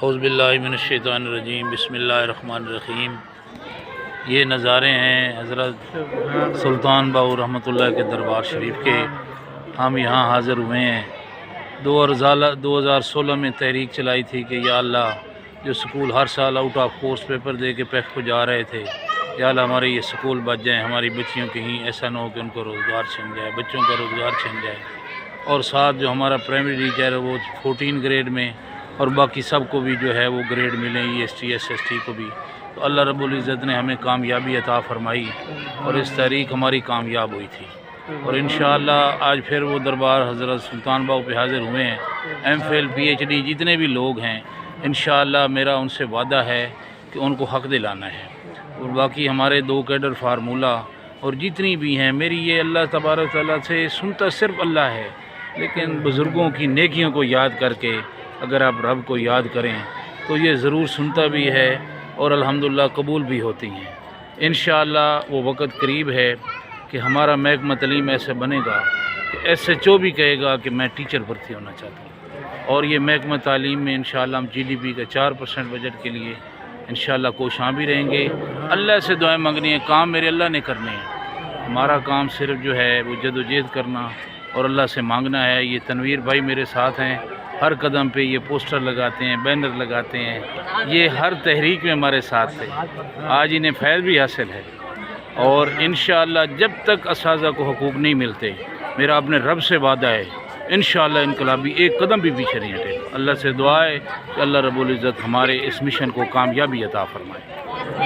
اعوذ باللہ من الشیطان الرجیم، بسم اللہ الرحمن الرحیم۔ یہ نظارے ہیں حضرت سلطان باؤ رحمۃ اللہ کے دربار شریف کے۔ ہم یہاں حاضر ہوئے ہیں۔ 2016 میں تحریک چلائی تھی کہ یا اللہ، جو سکول ہر سال آؤٹ آف کورس پیپر دے کے پیک کو جا رہے تھے، یا اللہ ہمارے یہ سکول بچ جائیں، ہماری بچیوں کہیں ایسا نہ ہو کہ ان کو روزگار چھن جائے، بچوں کا روزگار چھن جائے۔ اور ساتھ جو ہمارا پرائمری ٹیچر ہے وہ 14 گریڈ میں، اور باقی سب کو بھی جو ہے وہ گریڈ ملیں، EST SST کو بھی۔ تو اللہ رب العزت نے ہمیں کامیابی عطا فرمائی اور اس تحریک ہماری کامیاب ہوئی تھی۔ اور انشاءاللہ آج پھر وہ دربار حضرت سلطان باؤ پہ حاضر ہوئے ہیں۔ MPhil PhD جتنے بھی لوگ ہیں، انشاءاللہ میرا ان سے وعدہ ہے کہ ان کو حق دلانا ہے۔ اور باقی ہمارے 2 کیڈر فارمولہ اور جتنی بھی ہیں، میری یہ اللہ تبارک تعالیٰ سے سنتا صرف اللہ ہے، لیکن بزرگوں کی نیکیوں کو یاد کر کے اگر آپ رب کو یاد کریں تو یہ ضرور سنتا بھی ہے اور الحمدللہ قبول بھی ہوتی ہیں۔ انشاءاللہ وہ وقت قریب ہے کہ ہمارا محکمہ تعلیم ایسے بنے گا کہ SHO بھی کہے گا کہ میں ٹیچر بھرتی ہونا چاہتا ہوں۔ اور یہ محکمہ تعلیم میں انشاءاللہ ہم GDP کا 4% بجٹ کے لیے انشاءاللہ کوشاں بھی رہیں گے۔ اللہ سے دعائیں مانگنی ہیں، کام میرے اللہ نے کرنے ہیں۔ ہمارا کام صرف جو ہے وہ جدوجہد کرنا اور اللہ سے مانگنا ہے۔ یہ تنویر بھائی میرے ساتھ ہیں، ہر قدم پہ یہ پوسٹر لگاتے ہیں، بینر لگاتے ہیں، یہ ہر تحریک میں ہمارے ساتھ تھے۔ آج انہیں فیض بھی حاصل ہے، اور انشاءاللہ جب تک اساتذہ کو حقوق نہیں ملتے، میرا اپنے رب سے وعدہ ہے، انشاءاللہ انقلابی ایک قدم بھی پیچھے نہیں ہٹے۔ اللہ سے دعا ہے کہ اللہ رب العزت ہمارے اس مشن کو کامیابی عطا فرمائے۔